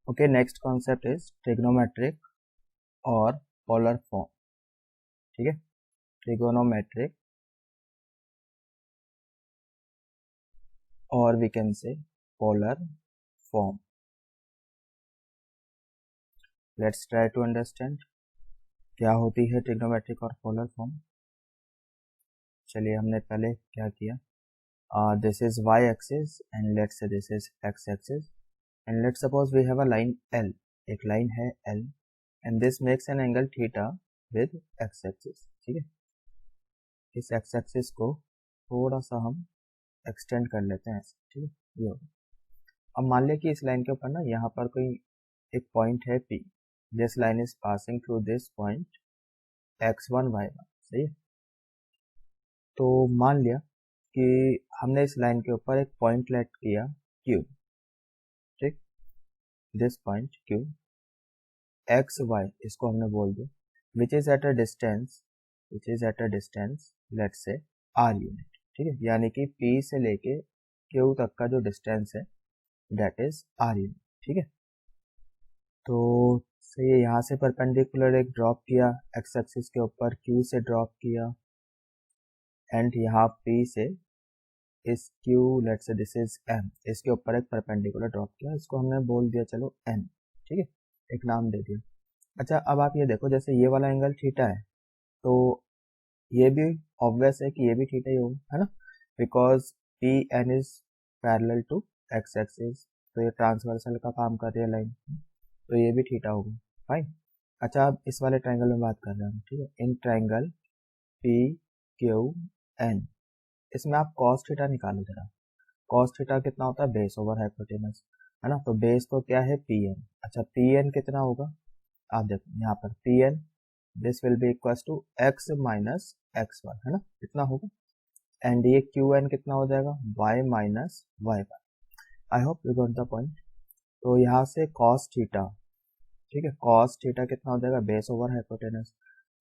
Okay, next concept is trigonometric और polar form. ठीक है, ट्रिगोनोमेट्रिक और we can say polar form. Let's try to understand क्या होती है ट्रिग्नोमेट्रिक और पोलर फॉर्म. चलिए, हमने पहले क्या किया, this is y axis and let's say this is x axis and let's suppose we have a line L. एक लाइन है L and this makes an angle theta with x axis. ठीक है, इस x एक्सिस को थोड़ा सा हम extend कर लेते हैं ऐसे. ठीक है, ये होगा. अब मान लिया कि इस लाइन के ऊपर ना यहाँ पर कोई एक पॉइंट है P. This line is passing through this point x1 y1. सही है, तो मान लिया कि हमने इस लाइन के ऊपर एक पॉइंट लेट किया Q. ठीक, this point Q x y इसको हमने बोल दिया, which is at a distance let's say r unit. ठीक है, यानी कि P से लेके Q तक का जो डिस्टेंस है दैट इज r यूनिट. ठीक है, तो सही, यहाँ से परपेंडिकुलर एक ड्रॉप किया x एक्सिस के ऊपर, Q से ड्रॉप किया एंड यहाँ P से इस Q let's say this is M, इसके ऊपर एक परपेंडिकुलर ड्रॉप किया, इसको हमने बोल दिया चलो N. ठीक है, एक नाम दे दिया. अच्छा, अब आप ये देखो, जैसे ये वाला एंगल थीटा है तो ये भी ऑब्वियस है कि ये भी थीटा ही होगा, है ना, because P N is parallel to x axis, तो ये ट्रांसवर्सल का काम कर रही है लाइन, तो ये भी थीटा होगा. फाइन. अच्छा, अब इस वाले ट्राइंगल में बात कर रहे हैं. ठीक है, in triangle P Q N, इसमें आप कॉस थीटा निकालो जरा. कॉस थीटा कितना होता है, बेस ओवर हाइपोटेनस, है ना, तो बेस तो क्या है पी एन. अच्छा, पी एन कितना होगा, आप देखो यहाँ पर P N this will be equal to x minus x one, है ना, इतना होगा. एंड ये क्यू एन कितना हो जाएगा, y minus y one. I hope you got the point. तो यहाँ से कॉस थीटा, ठीक है, कॉस थीटा कितना हो जाएगा, base over hypotenuse,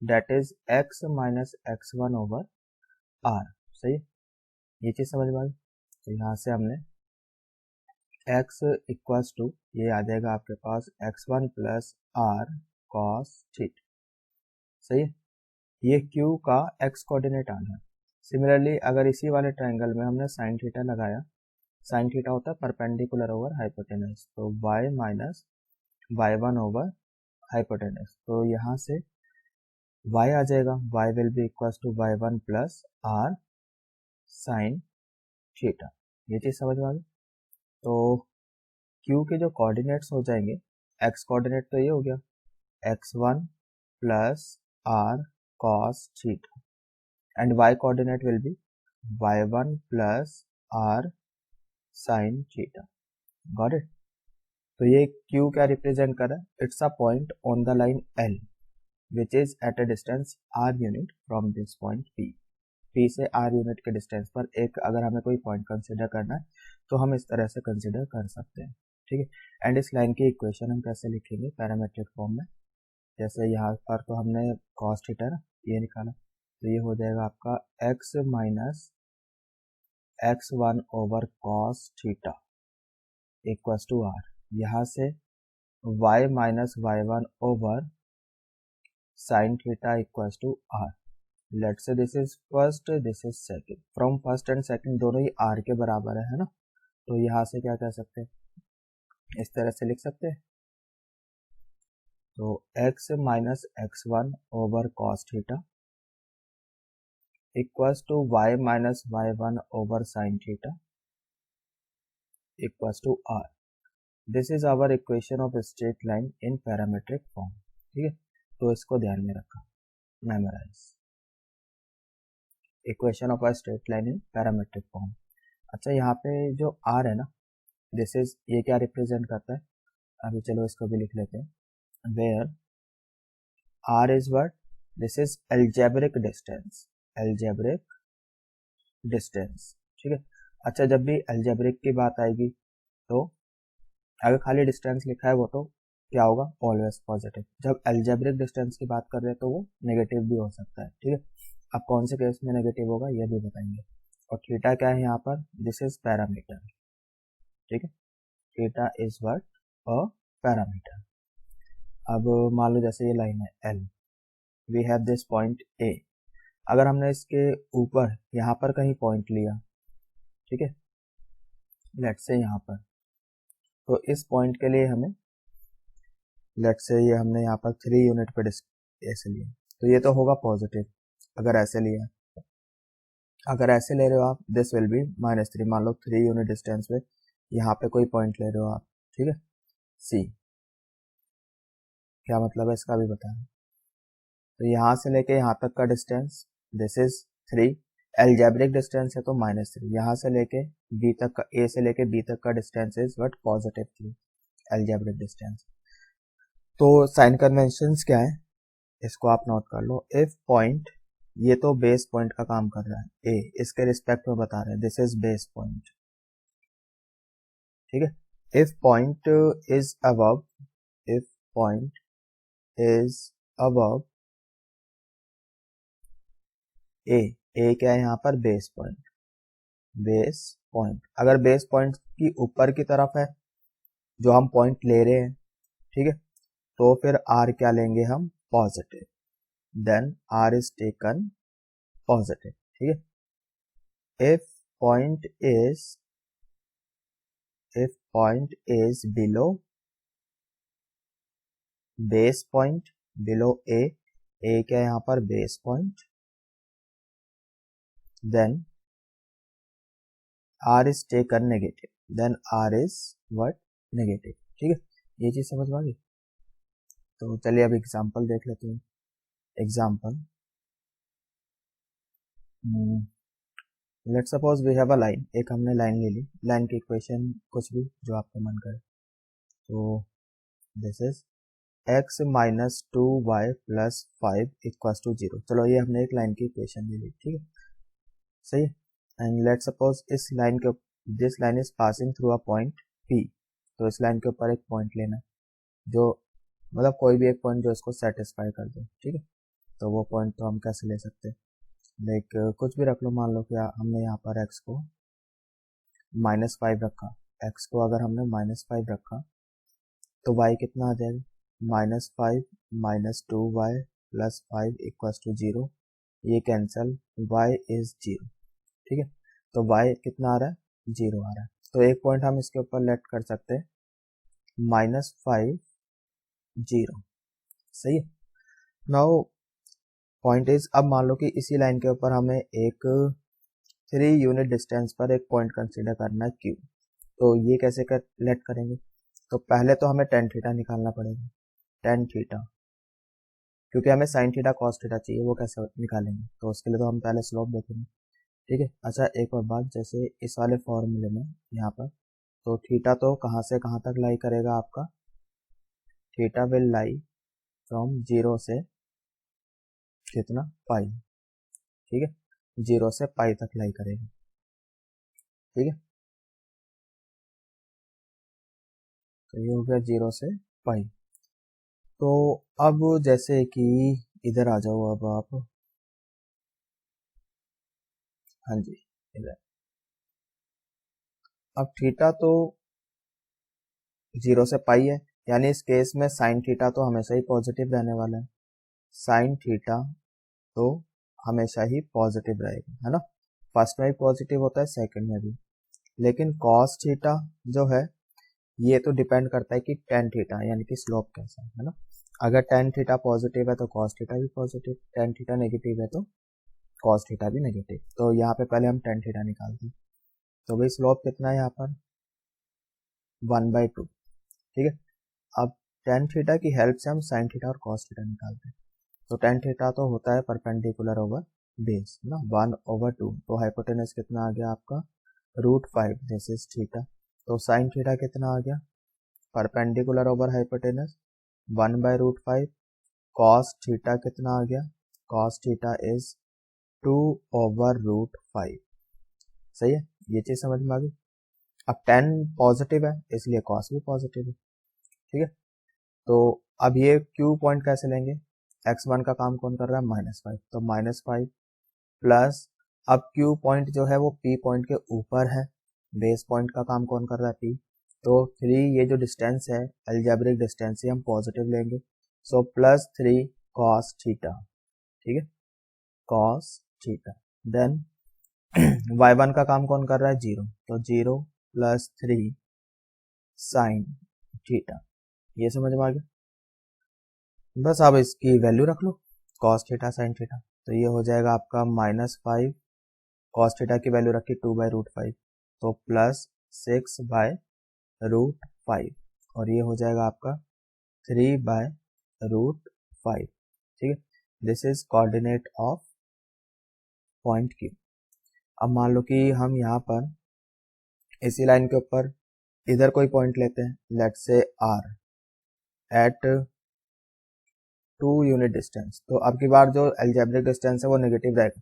that is x minus x one over r. सही है, ये चीज समझ में आई. तो यहाँ से हमने x इक्वल्स टू ये आ जाएगा आपके पास x1 plus r cos theta. सही है, ये q का x कोऑर्डिनेट आ गया. सिमिलरली अगर इसी वाले ट्रायंगल में हमने साइन थीटा लगाया, साइन थीटा होता है परपेंडिकुलर ओवर हाइपोटेनस, तो y minus y1 over hypotenuse, तो यहाँ से y आ जाएगा, y will be equals to y1 plus r sine theta. ये चीज समझ में आ गई. तो q के जो कोऑर्डिनेट्स हो जाएंगे, x कोऑर्डिनेट तो ये हो गया x1 plus r cos theta and y coordinate will be y1 plus r sine theta. Got it. तो ये q क्या रिप्रेजेंट कर रहा है, it's a point on the line L which is at a distance r unit from this point P से r unit के distance पर एक अगर हमें कोई पॉइंट कंसिडर करना है तो हम इस तरह से कंसिडर कर सकते हैं. ठीक है, एंड इस लाइन की इक्वेशन हम कैसे लिखेंगे, पैरामेट्रिक फॉर्म में. जैसे यहाँ पर तो हमने कॉस थीटा ना ये निकाला, तो ये हो जाएगा आपका x minus x one over cos theta equals to r. यहाँ से y minus y one over sine theta equals to r. Let's say this is first, this is second, from first and second दोनों ही r के बराबर है ना, तो यहाँ से क्या कह सकते हैं, इस तरह से लिख सकते हैं. तो x minus x one over cos theta equals to y minus y one over sine theta equals to r. This is our equation of straight line in parametric form. ठीक है, तो इसको ध्यान में रखा, memorize equation of a straight line in parametric form. अच्छा, यहाँ पे जो r है ना, दिस इज ये क्या रिप्रेजेंट करता है, अभी चलो इसको भी लिख लेते हैं. Where r is what, this is algebraic distance, algebraic distance. ठीक है. अच्छा, जब भी एल्जेब्रिक की बात आएगी तो अगर खाली डिस्टेंस लिखा है वो तो क्या होगा, ऑलवेज पॉजिटिव. जब एल्जेब्रिक डिस्टेंस की बात कर रहे हैं तो वो नेगेटिव भी हो सकता है. ठीक है, अब कौन से केस में नेगेटिव होगा ये भी बताएंगे. और थीटा क्या है यहाँ पर, दिस इज पैरामीटर. ठीक है, theta is what, a parameter. अब मान लो जैसे ये लाइन है L, we have this point A। अगर हमने इसके ऊपर यहाँ पर कहीं पॉइंट लिया, ठीक है, लेट्स से यहाँ पर, तो इस पॉइंट के लिए हमें, लेट्स से ये हमने यहाँ पर 3 यूनिट पे ऐसे लिया, तो ये तो होगा पॉजिटिव अगर ऐसे लिया। अगर ऐसे ले रहे हो आप, दिस विल बी -3। मान लो 3 यूनिट डिस्टेंस पे यहाँ पे कोई पॉइंट ले रहे हो आप, ठीक है, C। क्या मतलब है इसका भी बताएं। तो यहाँ से लेके यहाँ तक का distance, this is 3। Algebraic distance है तो -3। यहाँ से लेके B तक का, A से लेके B तक का distance is what, +3 algebraic distance. तो साइन कन्वेंशंस क्या है इसको आप नोट कर लो। इफ पॉइंट, ये तो बेस पॉइंट का काम कर रहा है, A इसके रिस्पेक्ट में बता रहे हैं, दिस इज बेस पॉइंट, ठीक है। If point is above, if point is above A, A क्या है यहाँ पर, बेस पॉइंट, बेस पॉइंट। अगर बेस पॉइंट की ऊपर की तरफ है जो हम पॉइंट ले रहे हैं, ठीक है, तो फिर R क्या लेंगे हम, positive, then R is taken positive, ठीक है। If point is below base point, below A, A क्या है यहाँ पर, base point, then R is taken negative, then R is what, negative, ठीक है। ये चीज समझ में आ गई। तो चलिए अब एग्जांपल देख लेते हैं। Example, let's suppose we have a line, एक हमने लाइन ले ली, लाइन की इक्वेशन कुछ भी जो आपका मन करे, तो this is x minus 2y plus 5 equals to 0। चलो ये हमने एक लाइन की इक्वेशन ले ली, ठीक है, सही है। एंड लेट्स सपोज इस लाइन के, this line is passing through a point P। तो इस लाइन के ऊपर एक पॉइंट लेना, जो मतलब कोई भी एक पॉइंट जो इसको सेटिस्फाई कर दे, ठीक है। तो वो पॉइंट तो हम कैसे ले सकते हैं, लाइक कुछ भी रख लो। मान लो कि हमने यहाँ पर x को -5 रखा, x को अगर हमने -5 रखा तो y कितना आ जाएगा, -5 -2y प्लस 5 इक्वल्स टू 0। ये कैंसल, y इज 0, ठीक है। तो y कितना आ रहा है, 0 आ रहा है। तो एक पॉइंट हम इसके ऊपर लेट कर सकते हैं, -5 0, सही है। नाउ पॉइंट इज, अब मान लो कि इसी लाइन के ऊपर हमें एक 3 यूनिट डिस्टेंस पर एक पॉइंट कंसीडर करना है Q। तो ये कैसे लेट करेंगे, तो पहले तो हमें tan थीटा निकालना पड़ेगा, tan थीटा, क्योंकि हमें sin थीटा cos थीटा चाहिए, वो कैसे निकालेंगे, तो उसके लिए तो हम पहले स्लोप देखेंगे, ठीक है। अच्छा एक और बात, जैसे इस वाले फॉर्मूले में यहाँ पर, तो थीटा तो कहाँ से कहाँ तक लाई करेगा आपका, थीटा विल लाई फ्रॉम 0 से कितना, पाई, ठीक है, 0 से पाई तक लाई करेगा, ठीक है। तो ये हो गया 0 से पाई। तो अब जैसे कि इधर आ जाओ अब आप, हाँ जी इधर, अब थीटा तो 0 से पाई है, यानी इस केस में साइन थीटा तो हमेशा ही पॉजिटिव रहने वाला है, साइन थीटा तो हमेशा ही पॉजिटिव रहेगा, है ना। फर्स्ट में भी पॉजिटिव होता है, सेकंड में भी। लेकिन कॉस थीटा जो है, ये तो डिपेंड करता है कि टेन थीटा यानी कि स्लोप कैसा है ना। अगर टेन थीटा पॉजिटिव है तो कॉस थीटा भी पॉजिटिव, टेन थीटा नेगेटिव है तो कॉस थीटा भी नेगेटिव। तो यहाँ पे पहले हम टेन थीटा निकालते हैं, तो भाई स्लोप कितना है यहाँ पर, 1/2, ठीक है। अब टेन थीटा की हेल्प से हम साइन थीटा और कॉस थीटा निकालते हैं। तो टेन थीटा तो होता है परपेंडिकुलर ओवर बेस ना, 1/2। तो हाइपोटेनस कितना आ गया आपका, √5, दिस इज थीटा। तो साइन थीटा कितना आ गया, perpendicular over hypotenuse 1/√5। Cos theta कितना आ गया, कॉस थीटा इज 2/√5, सही है। ये चीज समझ में आ गई। अब टेन पॉजिटिव है इसलिए कॉस भी पॉजिटिव है, ठीक है। तो अब ये Q पॉइंट कैसे लेंगे, x1 का काम कौन कर रहा है, -5, तो -5 प्लस, अब Q पॉइंट जो है वो P पॉइंट के ऊपर है, बेस पॉइंट का काम कौन कर रहा है, P, तो 3 ये जो डिस्टेंस है अलजेब्रिक डिस्टेंस से हम पॉजिटिव लेंगे, सो +3 cos थीटा, ठीक है, cos थीटा। देन y1 का काम कौन कर रहा है, 0, तो 0 + 3 sin थीटा। ये समझ में आ गया, बस आप इसकी वैल्यू रख लो cos थीटा sin थीटा, तो ये हो जाएगा आपका -5, cos थीटा की वैल्यू रखी 2/√5, तो +6/√5, और ये हो जाएगा आपका 3/√5, ठीक है। This is coordinate of point Q। अब मान लो कि हम यहाँ पर इसी लाइन के ऊपर इधर कोई पॉइंट लेते हैं, let's say R eight 2 unit distance, तो अब की बार जो अलजेब्रिक डिस्टेंस है वो नेगेटिव रहेगा,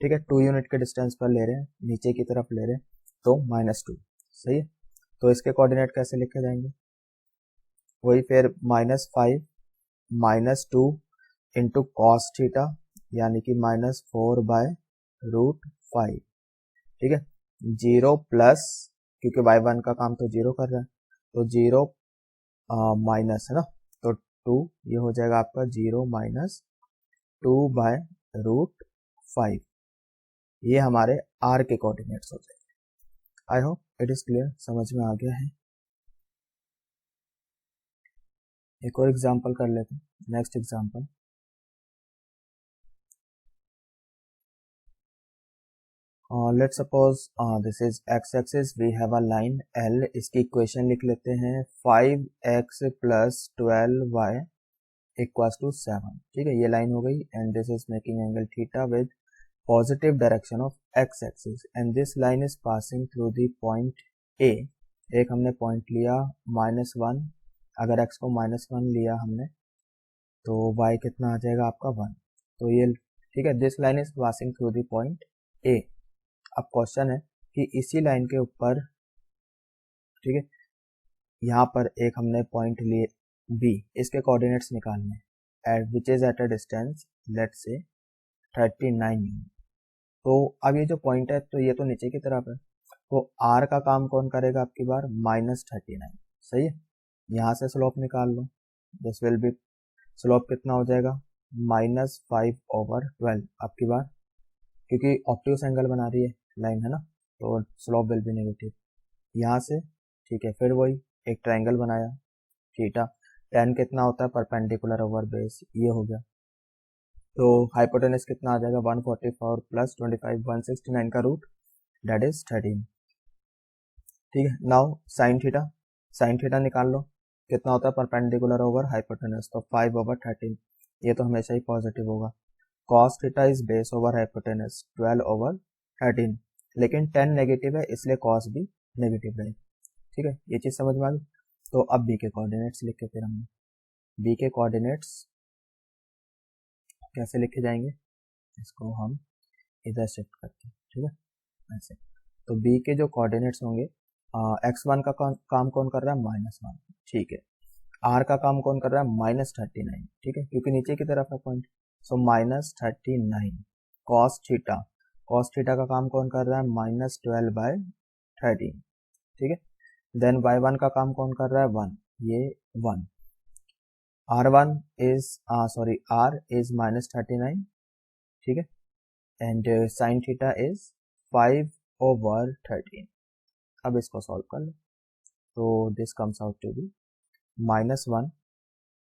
ठीक है। 2 यूनिट के डिस्टेंस पर ले रहे हैं, नीचे की तरफ ले रहे हैं, तो -2, सही है। तो इसके कोऑर्डिनेट कैसे लिखे जाएंगे, वही फिर -5 -2 इंटू कॉस थीटा, यानी कि -4/√5, ठीक है। 0 प्लस, क्योंकि y1 का काम तो 0 कर रहा है, तो 0 माइनस है ना, तो 2, ये हो जाएगा आपका 0 - 2/√5, ये हमारे r के कोऑर्डिनेट्स हो जाएंगे। आई होप इट इज क्लियर, समझ में आ गया है। एक और एग्जांपल कर लेते हैं, next example. Let's suppose this is x axis, we have a line L, इसकी इक्वेशन लिख लेते हैं 5x + 12y = 7, ठीक है, ये लाइन हो गई, and this is making angle theta with positive direction of x axis, and this line is passing through the point A। एक हमने पॉइंट लिया -1, अगर x को -1 लिया हमने, तो y कितना आ जाएगा आपका 1, तो ये ठीक है, this line is passing through the point A। अब क्वेश्चन है कि इसी लाइन के ऊपर, ठीक है, यहाँ पर एक हमने पॉइंट लिए B, इसके कोऑर्डिनेट्स निकालने हैं, विच is at a distance let's से 39 यूनिट। तो अब ये जो पॉइंट है, तो ये तो नीचे की तरफ है, तो R का काम कौन करेगा आपकी बार, -39, सही है। यहाँ से स्लोप निकाल लो, दिस विल बी, स्लोप कितना हो जाएगा, -5/12 आपकी बार, क्योंकि ऑब्ट्यूस एंगल बना रही है लाइन, है ना, तो स्लोप विल बी नेगेटिव। यहाँ से ठीक है, फिर वही एक ट्रायंगल बनाया थीटा, tan कितना होता है, परपेंडिकुलर ओवर बेस, ये हो गया, तो हाइपोटेनस कितना आ जाएगा, 144 + 25, 169 का रूट, दैट इज 13, ठीक है। नाउ साइन थीटा निकाल लो, कितना होता है, परपेंडिकुलर ओवर हाइपोटेनस, तो 5/13, ये तो हमेशा ही पॉजिटिव होगा। cos theta is base over hypotenuse, 12/13, लेकिन tan नेगेटिव है, इसलिए cos भी नेगेटिव रहेगा, ठीक है, ये चीज समझ में आ गई। तो अब b के कोऑर्डिनेट्स लिखे, फिर हमने b के कोऑर्डिनेट्स कैसे लिखे जाएंगे, इसको हम इधर शिफ्ट करते हैं, ठीक है, ऐसे। तो b के जो कोऑर्डिनेट्स होंगे, x1 का काम कौन कर रहा है, -1, ठीक है। r का काम कौन कर रहा है, -39, ठीक है, क्योंकि नीचे की तरफ है पॉइंट, सो -39 cos थीटा का काम कौन कर रहा है, -12/13, ठीक है। देन y1 का काम कौन कर रहा है, 1, ये 1, r1 इज r इज -39, ठीक है, एंड साइन थीटा इज 5/13। अब इसको सॉल्व कर लो, तो this comes out to be -1,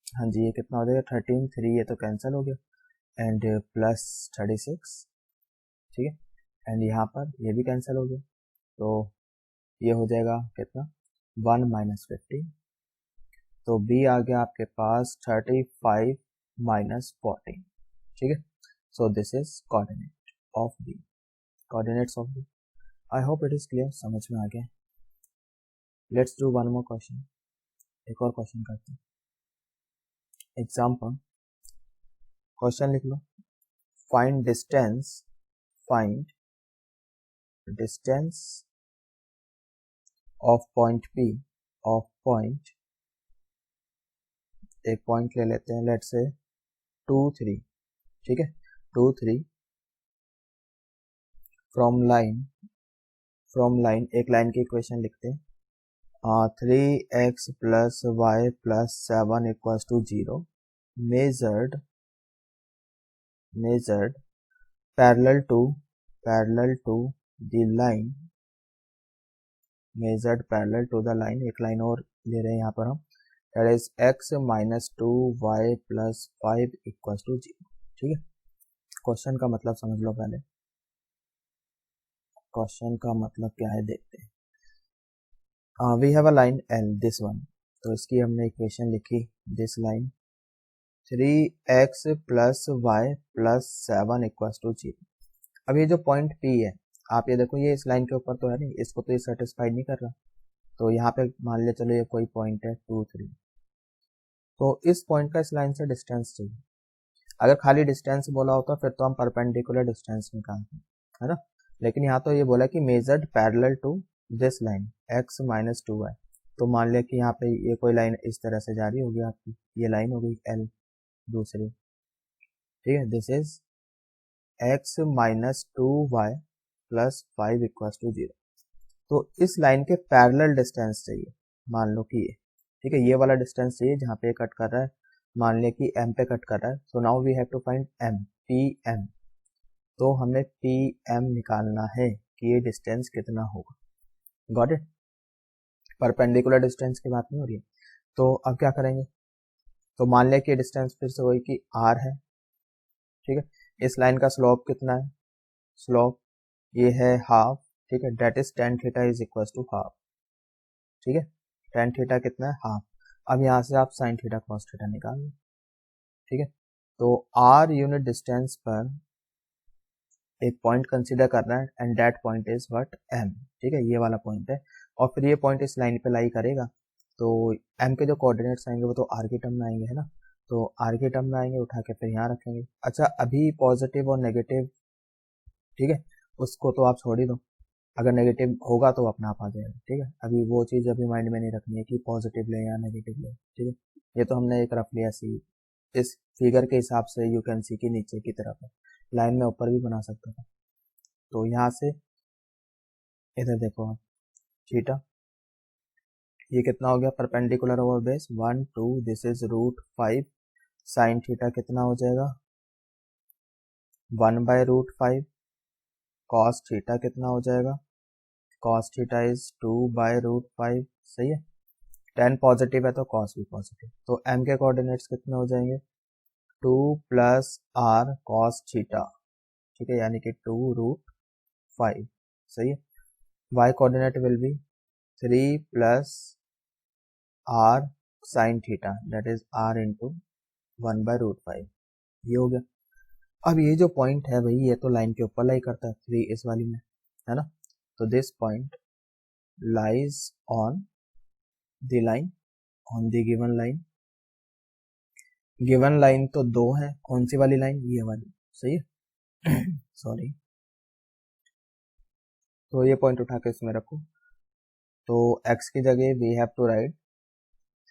हाँ जी, ये कितना हो जाएगा, 13, 3 ये तो कैंसिल हो गया, एंड +36, ठीक है, एंड यहाँ पर ये भी कैंसिल हो गया, तो ये हो जाएगा कितना, 1 - 15, तो b आ गया आपके पास 35 - 14, ठीक है। So this is coordinate of b, coordinates of b। I hope it is clear, समझ में आ गया। Let's do one more question, एक और क्वेश्चन करते हैं। एग्जाम्पल, क्वेश्चन लिख लो, find distance of point P, of point, एक पॉइंट ले लेते हैं, लेट्स से 2, 3, ठीक है, 2, 3 फ्रॉम लाइन, एक लाइन की इक्वेशन लिखते हैं, 3x plus y plus 7 equals to 0 measured parallel to the line, measured parallel to the line, एक लाइन और ले रहे हैं यहाँ पर हम, that is x minus 2y plus 5 equals to 0। ठीक है, क्वेश्चन का मतलब समझ लो पहले, क्वेश्चन का मतलब क्या है देखते हैं। We have a line L, this one, तो इसकी हमने इक्वेशन लिखी, this line 3x plus y plus 7 equals to 0। अब ये जो पॉइंट P है, आप ये देखो, ये इस लाइन के ऊपर तो है नहीं, इसको तो ये सेटिस्फाई नहीं कर रहा, तो यहाँ पे मान लिया चलो ये कोई पॉइंट है 2 3, तो इस पॉइंट का इस लाइन से डिस्टेंस चाहिए। अगर खाली डिस्टेंस बोला होता फिर तो हम परपेंडिकुलर डिस्टेंस निकालते, है ना, लेकिन यहाँ तो ये बोला कि measured parallel to this line x minus 2y, तो मान लिया कि यहाँ पे ये कोई लाइन इस तरह से जा रही होगी आपकी, ये लाइन हो गई L दूसरी, ठीक है, this is x minus 2y plus 5 equals to 0। तो इस लाइन के पैरेलल डिस्टेंस चाहिए, मान लो कि ये, ठीक है, ये वाला डिस्टेंस चाहिए जहाँ पे कट कर रहा है, मान लिया कि m पे कट कर रहा है, so now we have to find m, pm, तो हमें pm निकालना है कि ये डिस्टेंस कितना होगा। गॉट इट, परपेंडिकुलर डिस्टेंस की बात नहीं हो रही है। तो अब क्या करेंगे, तो मान लिया कि डिस्टेंस फिर से वही कि r है, ठीक है, इस लाइन का स्लोप कितना है, स्लोप ये है हाफ, ठीक है, that is tan theta is equal to half, ठीक है, tan थीटा कितना है, हाफ। अब यहाँ से आप sin थीटा cos थीटा निकाल लो, ठीक है, तो r यूनिट डिस्टेंस पर एक पॉइंट कंसीडर करना है and that point is what m, ठीक है, ये वाला पॉइंट है, और फिर ये पॉइंट इस लाइन पे लाई करेगा, तो m के जो कोऑर्डिनेट्स आएंगे वो तो r की टर्म में आएंगे, है ना, तो r की टर्म में आएंगे, उठा के फिर यहाँ रखेंगे। अच्छा, अभी पॉजिटिव और नेगेटिव, ठीक है, उसको तो आप छोड़ ही दो, अगर नेगेटिव होगा तो अपना आप आ जाएगा, ठीक है, अभी वो चीज़ अभी माइंड में नहीं रखनी है कि पॉजिटिव ले या नेगेटिव ले, ठीक है, ये तो हमने एक रफ लिया सी, इस फिगर के हिसाब से यू कैन सी की नीचे की तरफ है, लाइन में ऊपर भी बना सकता था। तो यहाँ से इधर देखो आप, थीटा ये कितना हो गया, perpendicular over base 1 2, this is √5, sine theta कितना हो जाएगा 1/√5, कॉस थीटा कितना हो जाएगा, कॉस थीटा इज 2/√5, सही है, tan पॉजिटिव है तो कॉस भी पॉजिटिव, तो m के कोऑर्डिनेट्स कितने हो जाएंगे 2 प्लस r कॉस थीटा, ठीक है, यानी कि 2√5, सही है, y coordinate will B 3 plus r sine theta, that is r into 1/√5, ये हो गया। अब ये जो पॉइंट है भाई, ये तो लाइन के ऊपर लाई करता है 3 इस वाली में, है ना, तो this point lies on the line, on the given line, given line तो दो है, कौन सी वाली लाइन, ये वाली, सही है सॉरी, तो ये पॉइंट उठा के इसमें रखो, तो x की जगह we have to write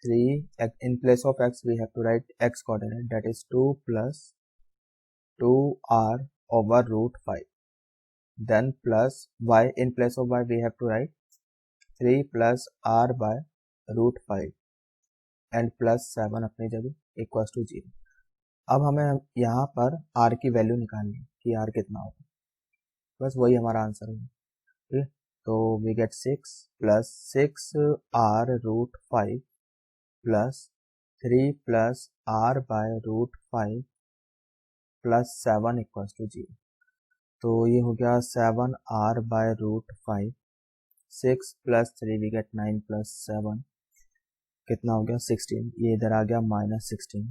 3, in place of x we have to write x coordinate, that is 2 plus 2r over √5, then plus y, in place of y we have to write 3 plus r by √5 and plus 7 अपनी जगह equals to 0। अब हमें यहाँ पर r की value निकालनी है कि r कितना होगा, बस वही हमारा आंसर होगा, ठीक है, तो we get 6 plus 6r √5 plus 3 plus r by √5 plus 7 equals to 0, तो ये हो गया 7r by √5, 6 plus 3 we get 9 plus 7 कितना हो गया 16, ये इधर आ गया -16,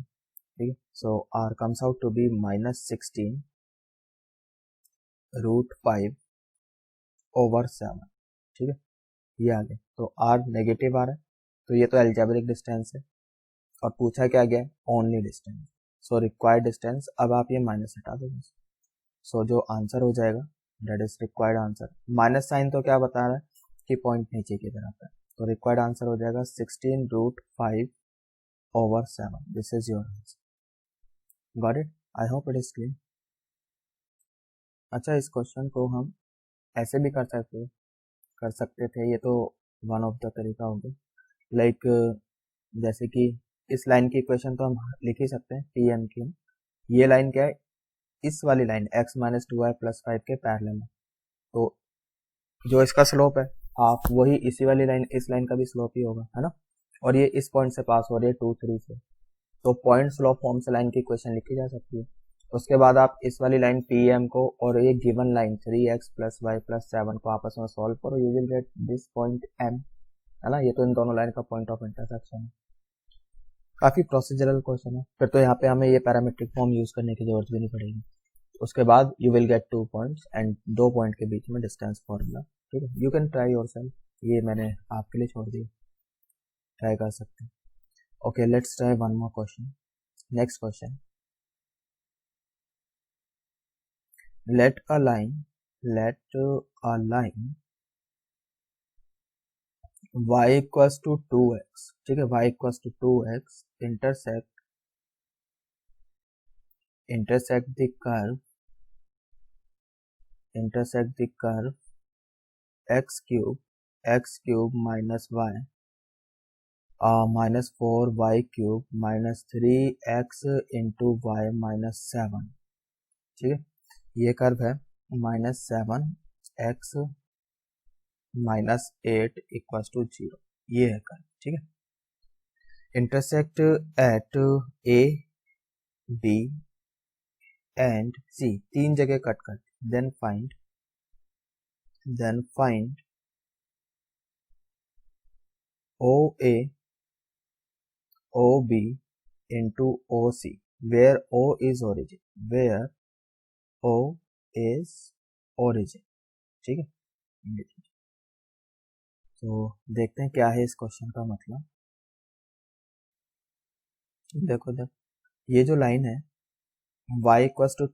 ठीक है, so r comes out to be -16 √5 over 7, ठीक है, ये आ गया, तो r नेगेटिव आ रहा है, तो ये तो एल्जेब्रिक डिस्टेंस है, और पूछा क्या गया, only distance, so required distance, अब आप ये माइनस हटा दो, सो जो आंसर हो जाएगा that is required answer, minus sign तो क्या बता रहा है कि पॉइंट नीचे की तरफ है, तो रिक्वायर्ड आंसर हो जाएगा 16 √5 over 7, this is your answer. Got it, I hope it is clear. अच्छा, इस क्वेश्चन को हम ऐसे भी कर सकते थे, ये तो वन ऑफ द तरीका हो गया। लाइक जैसे कि इस लाइन की इक्वेशन तो हम लिख ही सकते हैं टी एन की। ये लाइन क्या है, इस वाली line x minus 2y plus 5 के पैरेलल है, तो जो इसका स्लोप है हाफ, वही इसी वाली लाइन, इस लाइन का भी स्लोप ही होगा, है ना। और ये इस पॉइंट से पास हो रही है 2 3 से, तो पॉइंट स्लोप फॉर्म से लाइन की इक्वेशन लिखी जा सकती है। उसके बाद आप इस वाली लाइन पी एम को और ये given line 3x plus y plus 7 को आपस में सॉल्व करो, you will get this point m, है ना। ये तो इन दोनों लाइन का पॉइंट ऑफ इंटरसेक्शन है। काफी प्रोसीजरल क्वेश्चन है, फिर तो यहाँ पे हमें ये पैरामीट्रिक फॉर्म यूज करने की जरूरत भी नहीं पड़ेगी। उसके बाद you will gate 2 points and 2 point के बीच में डिस्टेंस फॉर्मूला, ठीक है। यू कैन ट्राई योरसेल्फ, ये मैंने आपके लिए छोड़ दिया, ट्राई कर सकते हैं। Okay, let's try one more question. Next question, let a line y equals to 2x, ठीक है, y equals to 2x intersect the curve x cube minus y minus 4y cube minus 3x into y minus 7, ठीक है। ये curve है -7x minus 8 equals to 0, ये है curve, ठीक है। Intersect at A B and C, तीन जगह कट कर, then find O A O B into O C, where O is origin, ठीक है। तो देखते हैं क्या है इस क्वेश्चन का मतलब। देखो ये जो लाइन है y इक्वल्स टू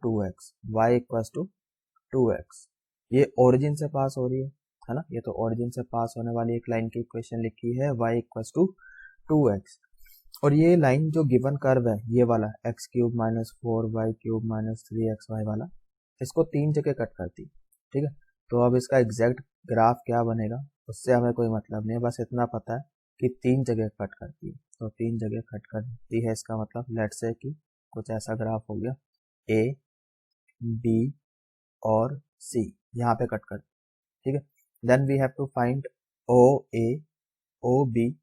2x, ये ओरिजिन से पास हो रही है ना। ये तो ओरिजिन से पास होने वाली एक लाइन की इक्वेशन लिखी है y इक्वल्स टू 2x, और ये लाइन जो गिवन कर्व है ये वाला x cube minus 4y cube minus 3xy वाला, इसको तीन जगह कट करती, ठीक है। तो अब इसका एग्जैक्ट ग्राफ क्या बनेगा उससे हमें कोई मतलब नहीं है, बस इतना पता है कि तीन जगह कट करती है, तो तीन जगह कट करती है, इसका मतलब लेट्स से कि कुछ ऐसा ग्राफ हो गया a b और c, यहाँ पे कट कर, ठीक है। Then we have to find O A O B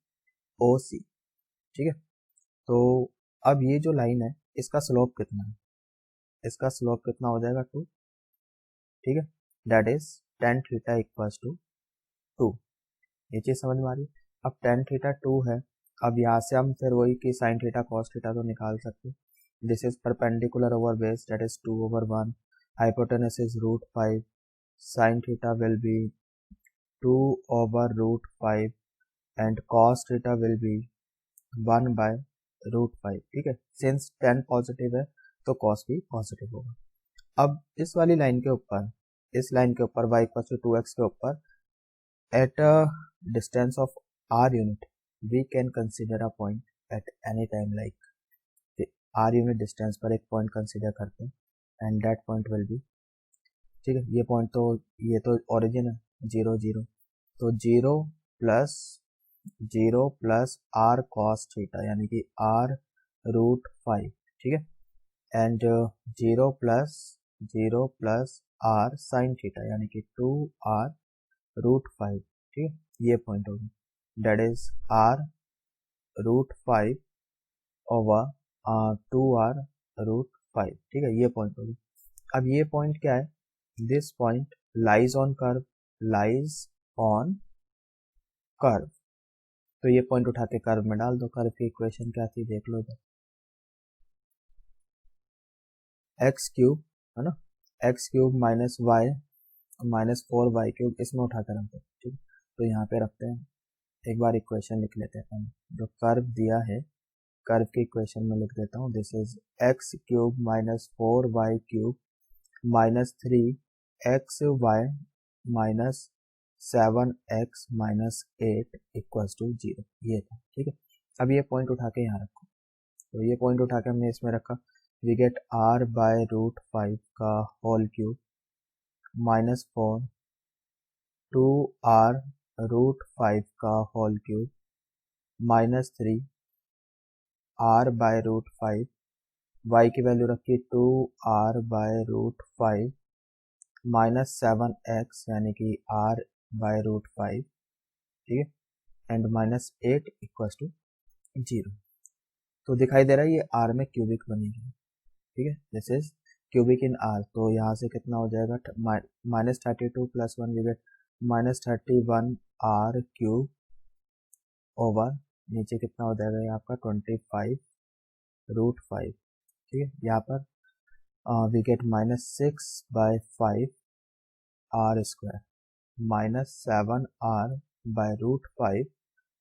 O C, ठीक है। तो अब ये जो लाइन है इसका स्लोप कितना है, इसका स्लोप कितना हो जाएगा 2, ठीक है। That is tan theta equals to 2, ये चीज समझ में आ रही। अब tan थीटा 2 है, अब यहाँ से हम फिर वही कि sin थीटा cos थीटा तो निकाल सकते। This is perpendicular over base, that is 2/1, hypotenuse is √5, sin theta will be 2/√5 and cos theta will be 1/√5, ठीक है। सिंस tan पॉजिटिव है तो cos भी पॉजिटिव होगा। अब इस वाली लाइन के ऊपर, इस लाइन के ऊपर y इक्वल टू 2x के ऊपर at a distance of r unit we can consider a point at any time, like r unit distance पर एक पॉइंट कंसिडर करते हैं and that point will be, ठीक है। ये पॉइंट तो ये तो ओरिजिन है 0 0, तो 0 प्लस r cos थीटा यानी कि r√5, ठीक है, and 0 plus r sin theta यानी कि 2r√5, ठीक है। ये पॉइंट होगी, that is r√5 over 2r√5, ठीक है, ये पॉइंट होगी। अब ये पॉइंट क्या है, this point lies on curve, तो ये पॉइंट उठा के कर्व में डाल दो। कर्व की इक्वेशन क्या थी देख लो इधर, एक्स क्यूब, है ना, x cube minus y minus 4y cube, इसमें उठा कर रखते हैं, ठीक। तो यहाँ पे रखते हैं, एक बार इक्वेशन लिख लेते हैं। जो कर्व दिया है कर्व की इक्वेशन में लिख देता हूँ, this is x cube minus 4y cube minus 3xy minus 7x minus 8 equals to 0, ये था, ठीक है। अब ये पॉइंट उठा के यहाँ रखो, तो ये पॉइंट उठा के हमने इसमें रखा, वी गेट r/√5 का होल क्यूब माइनस 4 2r √5 का whole cube -3 r by √5, y की वैल्यू रखी 2r बाय √5 -7x यानी कि r बाय √5, ठीक है, एंड -8 इक्वल्स टू 0। तो दिखाई दे रहा है ये r में क्यूबिक बनेगी, ठीक है, this is cubic in r। तो यहाँ से कितना हो जाएगा, -32 + 1 we get -31 r cube over नीचे कितना हो जाएगा ये आपका 25 √5, ठीक है। यहाँ पर we get -6/5 r square -7 r by √5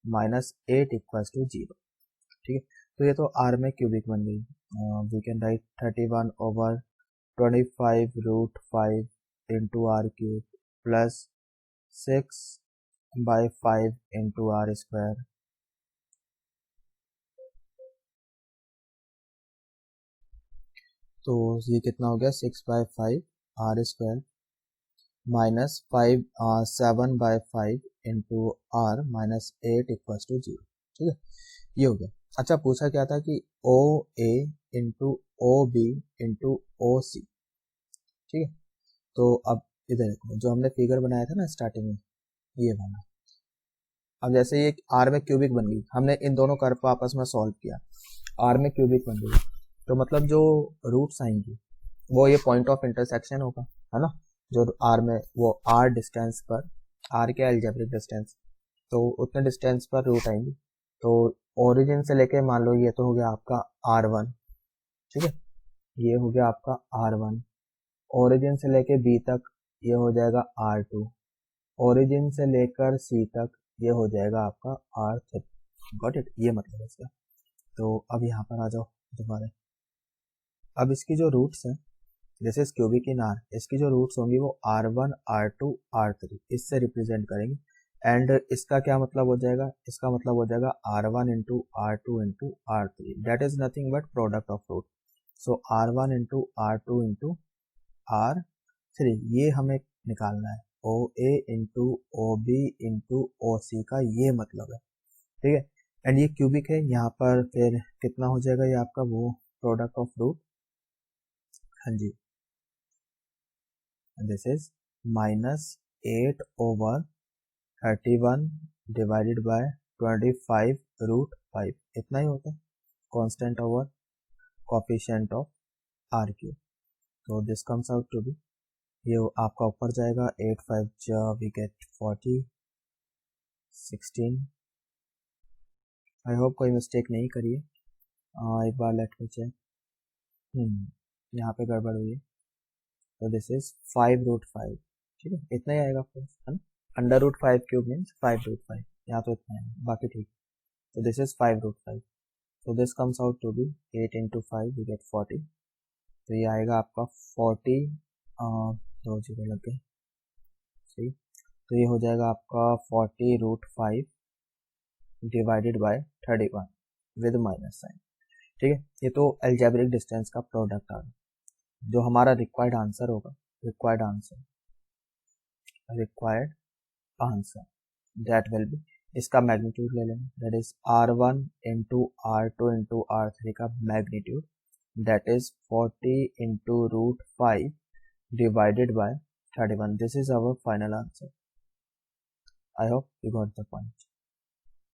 -8 equals to 0, ठीक है। तो ये तो r में क्यूबिक बन गई। We can write 31 over 25 √5 into r cube plus 6/5 into r square, तो ये कितना हो गया 6/5 r square minus 7/5 into r -8 equals to 0, ठीक है, ये हो गया। अच्छा, पूछा क्या था कि O A into O B into O C, ठीक है। तो अब इधर देखो, जो हमने फिगर बनाया था ना स्टार्टिंग में, ये बना। अब जैसे ये आर में क्यूबिक बन गई, हमने इन दोनों कर्व को आपस में सॉल्व किया, आर में क्यूबिक बन गई, तो मतलब जो रूट्स आएंगी वो ये पॉइंट ऑफ इंटरसेक्शन होगा, है ना, जो आर में वो आर डिस्टेंस पर, आर क्या अलजेब्रिक डिस्टेंस, तो उतने डिस्टेंस पर रूट आएंगी। तो ओरिजिन से लेके मान लो ये तो हो गया आपका r1, ठीक है, ये हो गया आपका r1, ओरिजिन से लेके b तक ये हो जाएगा r2, ओरिजिन से लेकर c तक ये हो जाएगा आपका r3। गॉट इट, ये मतलब है इसका। तो अब यहाँ पर आ जाओ दोबारा। अब इसकी जो रूट्स हैं, this is cubic in r, इसकी जो रूट्स होंगी वो r1 r2 r3 इससे रिप्रेजेंट करेंगे। एंड इसका क्या मतलब हो जाएगा, इसका मतलब हो जाएगा r1 into r2 into r3, that is nothing but product of root. So r1 into r2 into r3 ये हमें निकालना है, O A into O B into O C का ये मतलब है, ठीक है। एंड ये क्यूबिक है, यहाँ पर फिर कितना हो जाएगा ये आपका वो प्रोडक्ट ऑफ रूट, हाँ जी, this is -8 over 31 divided by 25 √5, इतना ही होता है, constant over coefficient of r cube. तो this comes out to be, ये आपका ऊपर जाएगा 8 5 जा वी गेट 40 16। आई होप कोई मिस्टेक नहीं करिए, एक बार लेट मी चेक, यहाँ पे गड़बड़ हुई है। तो दिस इज 5 √5, ठीक है, इतना ही आएगा फ्रेंड्स, है ना, √5 क्यूब मीन्स 5 √5, यहाँ तो इतना है, बाकी ठीक। तो दिस इज 5 √5, तो this comes out to be 8 into 5 we get 40। तो ये आएगा आपका 40, 2 0 लग गए, सही। तो ये हो जाएगा आपका 40 √5 divided by 31 with minus sign, ठीक है। ये तो अलजेब्रिक डिस्टेंस का प्रोडक्ट आ गया, जो हमारा रिक्वायर्ड आंसर होगा, required answer that will be, इसका मैग्नीट्यूड ले लेंगे, that is r1 into r2 into r3 का magnitude, that is 40 into √5 divided by 31। This is our final answer. I hope you got the point.